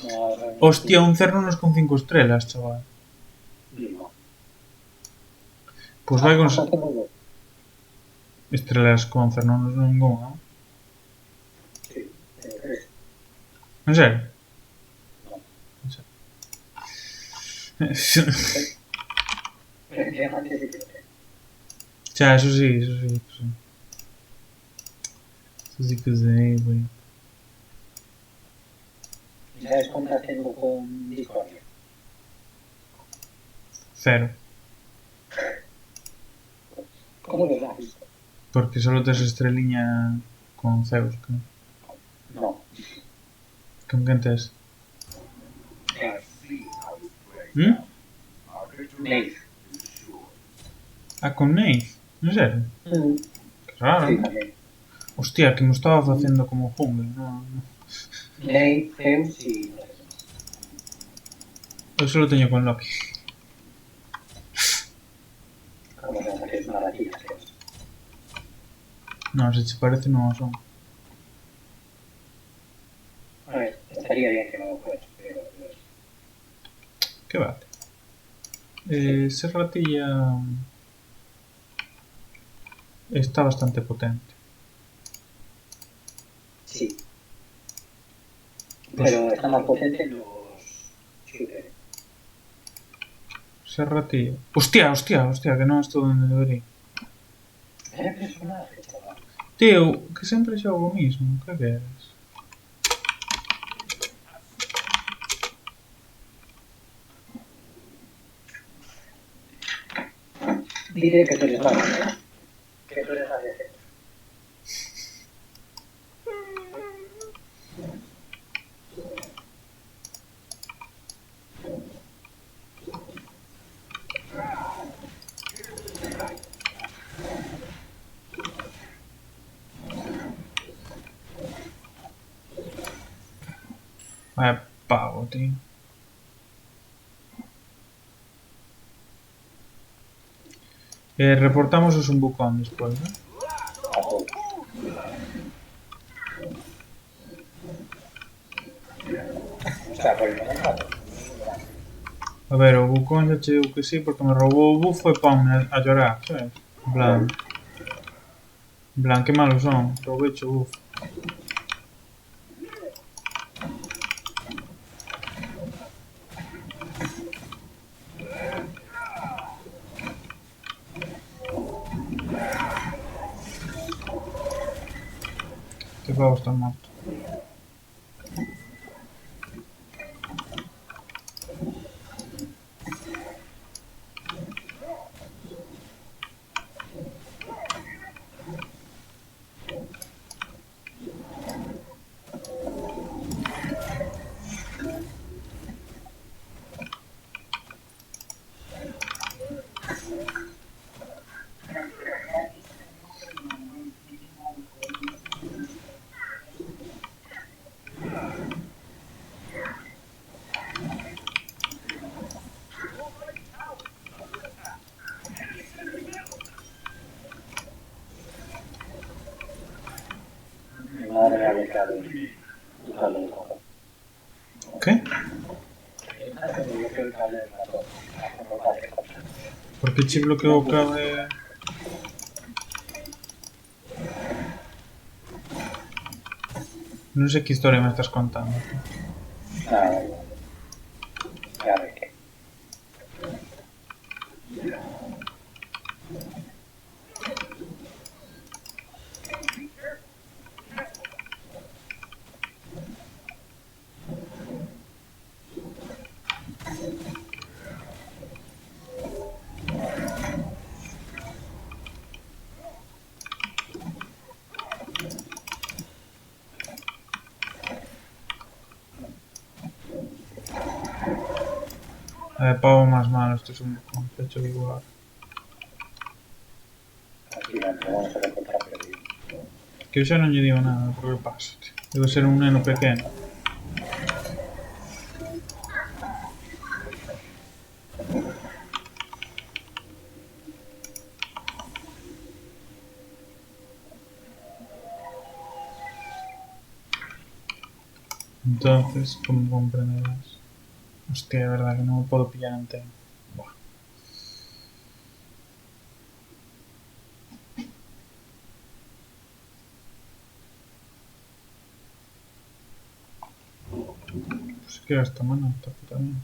No, Hostia, un Cernunos con 5 estrellas, chaval. no. Pues vai con Hasta tengo estrellas con Cernunos ninguna. sí, tengo tres. En serio? No. En serio. Antes de que Ya, eso sí, eso sí. Eso sí, eso sí que sé, güey. ¿sabes cuántas tengo con Discordia? Cero. ¿Cómo lo sabes? Porque solo tes estreliña con Zeus. No, Con quen tes? claro. ¿Mm? Nate. Ah, con Nate. En serio? Que raro, Sí, ¿no? también. Hostia, que me estaba haciendo como jungle. No, no. Nate, Zeus y no sé qué más. Yo solo teño con Loki. Como se llama, que es una ratilla, Zeus. No, se te parece no son. A ver, estaría bien que no lo fuera, pero ¿Qué vale? sí, Serratilla está bastante potente. sí. Pues Pero está más potente en los shooters. Serratilla. Hostia, hostia, hostia, que no estou donde debería. Era personaje, chaval. Tío, que sempre xogo o mismo. Que queres? Diré que tú eres malo, ¿eh? Que tú eres más decente. Vaya pavo, tío. Reportamos o Sumbucón despois, ¿no? A todos. O sea, por el momento a todos. A ver, o Bucón xa che digo que sí porque me roubou o bufo e ponme a llorar, sabes? LOL. En plan, que malos son. Roubeche o bufo. Que pavo está morto. Mi madre me ha bloqueado el cable del ratón. Que? Mi madre me bloqueó el cable del ratón. Hace no vale cosa. Por que che bloqueou o cable? Non sei que historia me estás contando. Nada, da igual. Ya ve que. Pavo máis malo este Sumbucón. Xa che digo agora. Tranquilamente, vamos a encontrar perdido. Que eu xa non lle digo nada, porque pasa, tío. Debe ser un neno pequeno. Entonces, como comprenderás. Hostia, de verdad que no me puedo pillar entero. Buah. Pues que esta mano, esta puta mierda.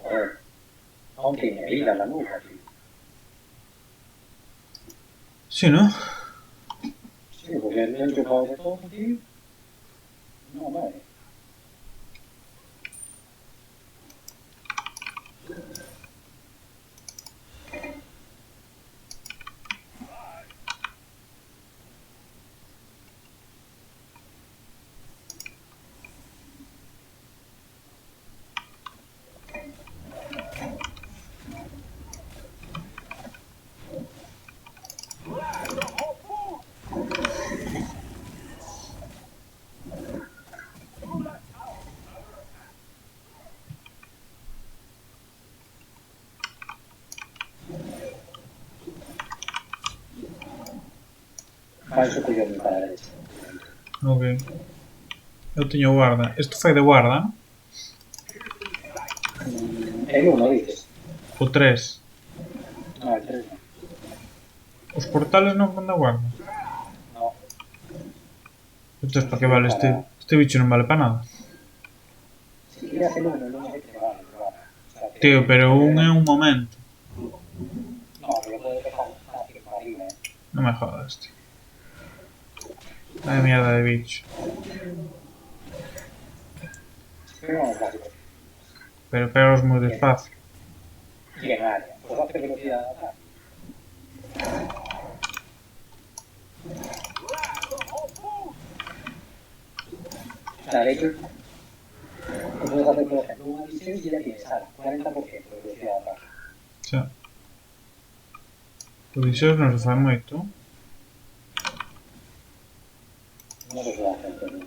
Joder. Aún tiene vida la nuca, tío. Sí, ¿no? Sí, porque le he enchufado de todo, tío. No, vale. Para eso cuido mi para la derecha. Ok. Eu teño guarda. Isto fai de guarda, non? El 1, dices. O 3. No, el 3 no. Os portales non fan de guarda. No. Entonces, para que vale este bicho non vale para nada. Si quieres el 1, el 1 sí te vale, pero vale. O sea, que- Tío, pero un é un momento. No, pero puedes dejar fácil para arriba, Non me jodas, tío. Vaya mierda de bicho. Pero no es básico. Pero pegaos moi despacio. Y en área. Pues hace velocidad de ataque. O sea, de hecho, tú puedes hacer, por ejemplo, una visión y ya tienes al 40% de velocidad de ataque. Xa. O Odisseus non se fai moito. No se suele hacer, pero...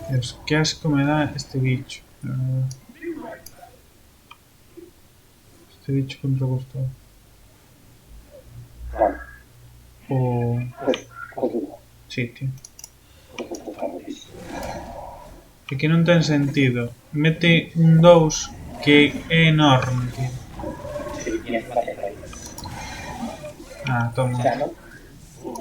Dios, que asco me da este bicho. Este bicho contra costado. Claro. O... Pues duro. Sí, tío. Pues está muchísimo. É que non ten sentido. Mete un 2 que é enorme, tío. Sí, tienes la tecla ahí. Ah, O toma. sea, no...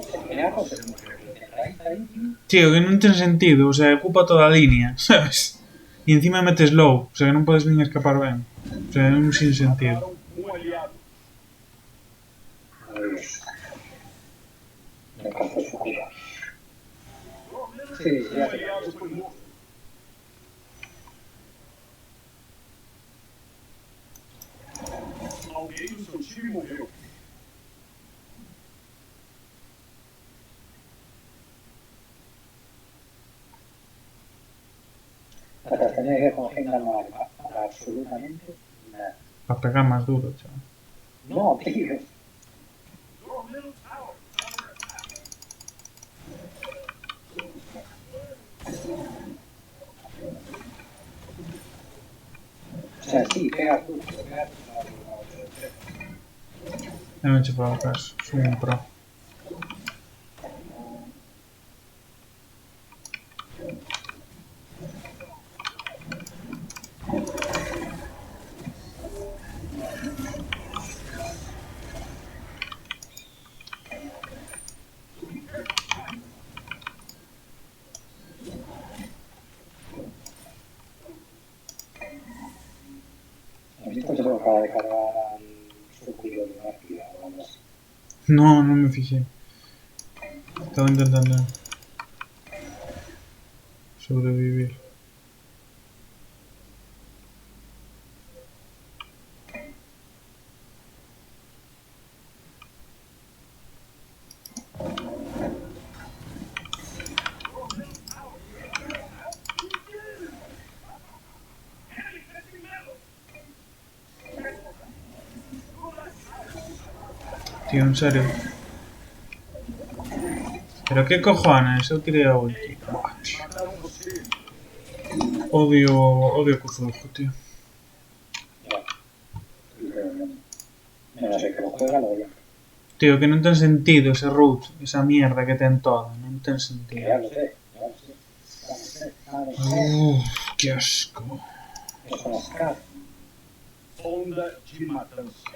Se tiene algo, pero no creo que lo tenga ahí, Tío, que non ten sentido. O sea, ocupa toda a línea, sabes? E encima metes low. O sea, que non podes nin escapar ben. O sea, é un sin sentido. Dios. Me encanta su cura. Sí, sí, ya te lo Alguém do seu time morreu. La castaña que congela no vale para absolutamente nada. Para pegar máis duro, chaval. No, tío. O sea, sí, pegas tú, pero pegas tú. Eu non che fago caso. Son un pro. ¿Has visto que se lo acaba de cargar al sucurio de una actividad o algo así? No, non me fixei. Estaba intentando sobrevivir. Tío, en serio. Pero que cojones, eu tirei a ulti. Buah, tío. Odio Cthulhu, tío. Ya. Pero no sé que lo juega, lo oye. Tío, que non ten sentido ese root, esa mierda que ten toda, non ten Que sentido. ya lo sé, ya lo sé. Ya lo sé. Que asco. Eso no es caro. Onda de matança.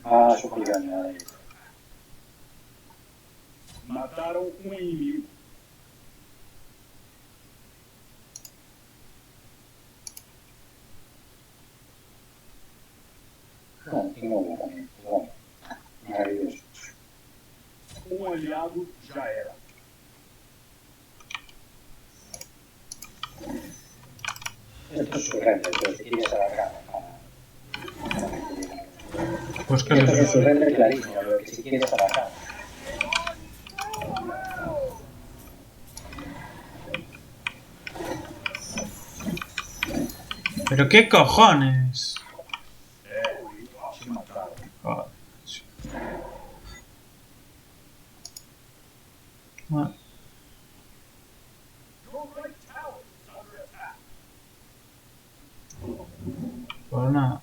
Ah, su cuidado. Mataram um inimigo. No, tengo uno también. Bueno, maravilloso. Um aliado já era. Esto es surrender, pero si quieres a la gana. Pues que Esto es un les... surrender clarísimo, pero que si quieres a la gana. Pero qué cojones. Te mataram. Joder. Bueno, pues nada.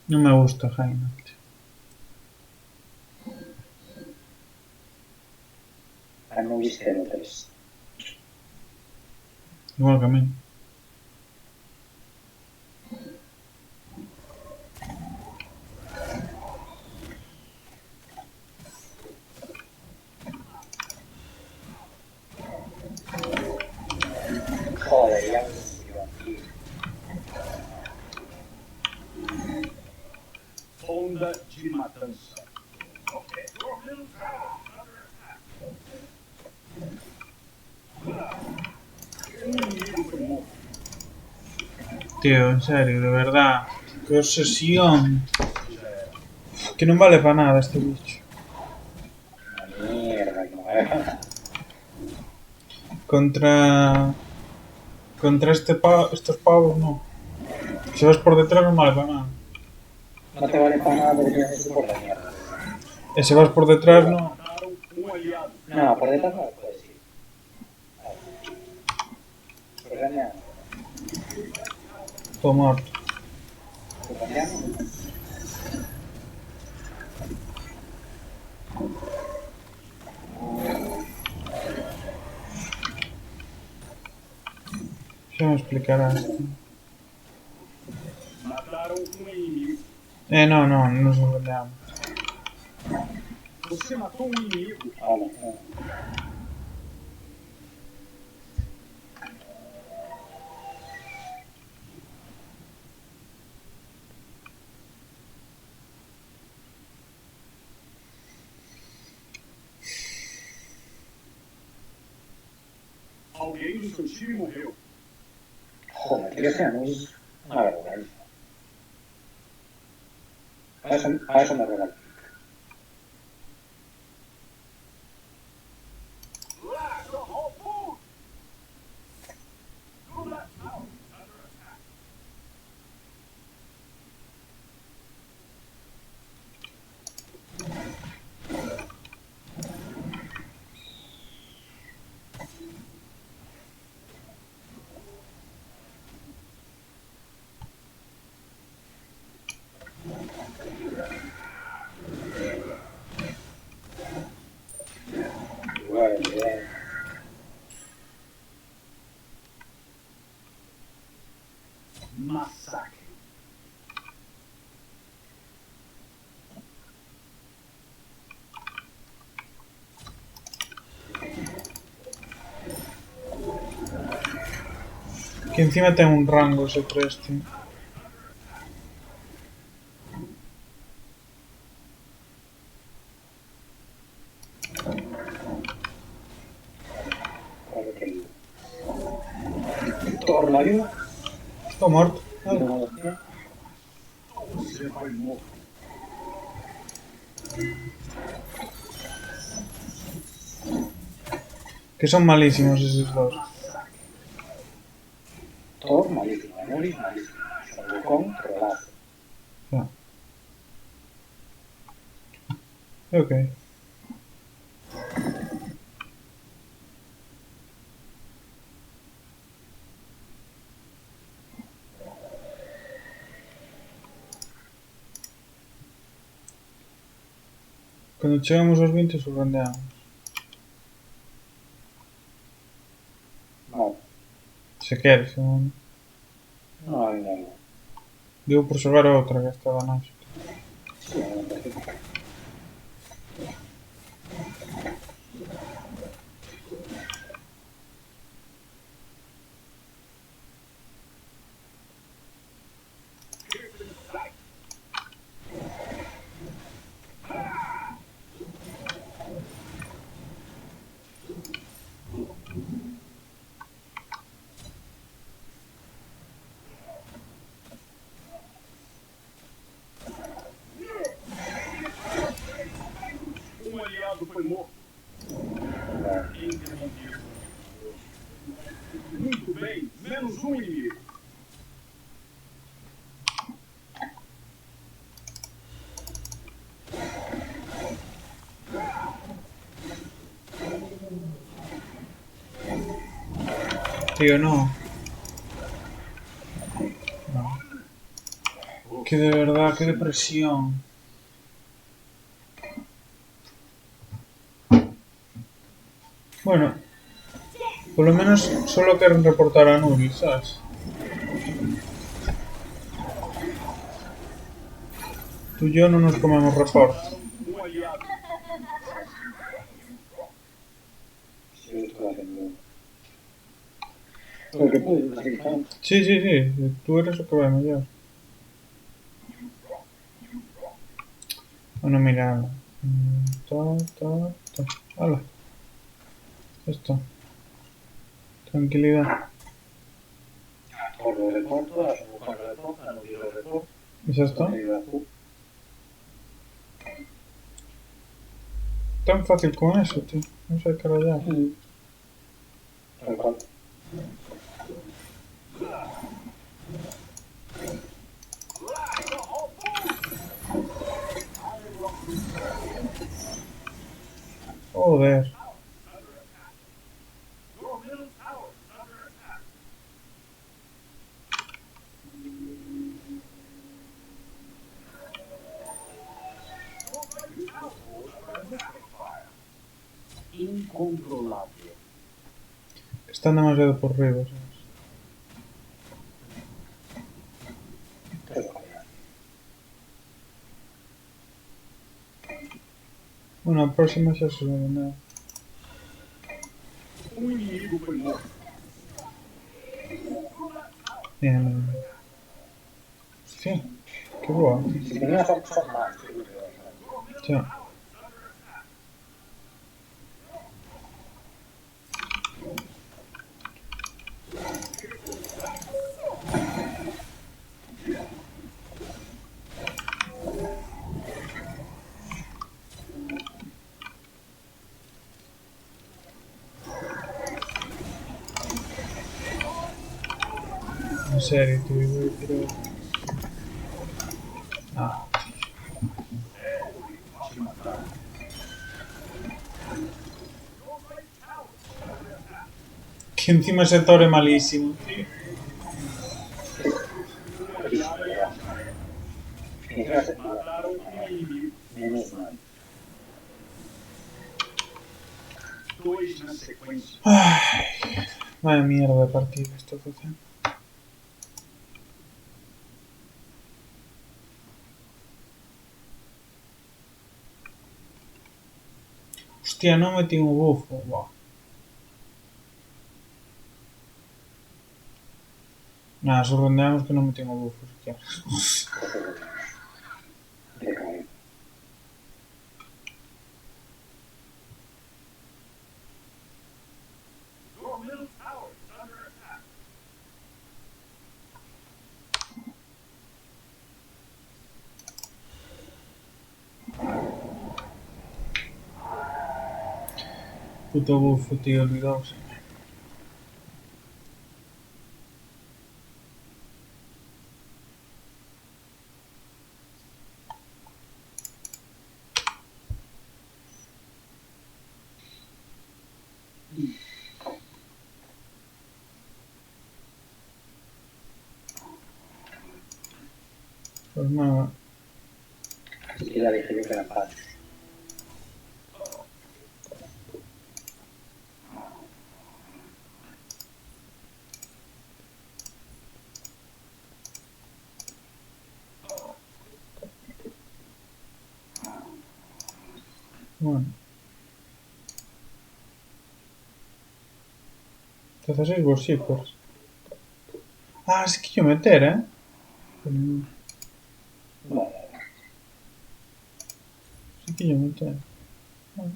No me gusta Jaime. A mí me hubiese el 3. Igual que a mí. Joder, ya me murió aquí. Onda de matança. Um inimigo foi morto. Tío, en serio, de verdad. Qué obsesión. Que no vale para nada este bicho. Una mierda, que no me Contra... Contra estos pavos no. Si vas por detrás no vale para nada. No te vale para nada porque tienes eso por la mierda. Si vas por detrás no. Mataram um aliado. No, por detrás no puedes ir. Surrender. Todo muerto. Surrender. Ya me explicarás. Mataram um inimigo. No se peleamos. Você matou um inimigo. Vale, Alguém do seu time morreu. Joder, que sea muy... Una vergüenza. Para eso me regalo. Vale. Massacre. Que encima tengo un rango ese 3, tío. Vale, querido. Thor, ¿la ayuda? Está muerto. Você foi morto. Que son malísimos esos dos. Thor, malísimo. Muri, malísimo. Con, relazo. Ya. Ok. Cando chegamos aos 20 sorprendeamos. Vale. Se queres, non? No, ainda non. Digo por xogar a outra que estaba nós. Sí, non parece. Um aliado foi morto. Vale. Entendido. Muito bem, menos um inimigo. Tío, no. Que de verdad, qué depresión. Bueno, por lo menos solo quieren reportar a Nuri, ¿sabes? Tú y yo no nos comemos reporte. Um aliado. Sí, yo estoy haciendo. Lo que puedes, así que están. Sí, sí, sí. Tú eres o que vai mellor. Bueno, mira. Ta. Hala. Esto. Tranquilidad. Por lo reporto, a su mujer lo reporta, no quiero reporto. ¿Es esto? Tú. Tan fácil como eso, tío. No sé qué rayar. Tal cual. Joder. Incontrolable. Están demasiado por arriba, ¿sabes? Pero vaya. Bueno, a próxima xa se nada. Um inimigo foi morto. Bien. Hostia, qué boa. Si tenía son más, creo que Ya. En serio, tío, pero... Ah. Que encima ese Thor es malísimo, tío. malísimo, ¿verdad? Encima se Mataram um inimigo. menos mal. Dois na sequência. Ay, vaya mierda de partida esto que hacen. Hostia, no metí un bufo. Buah. Nada, sorprendeamos que no metí un bufo siquiera. De caer. Puto bufo, tío, olvidaos. Pues nada. Así que ya dije yo que eran patos. Bueno. Entonces sois vosotros. Ah, sí que yo meter, ¿eh? Bueno, Sí que yo meter. Bueno.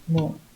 Bueno.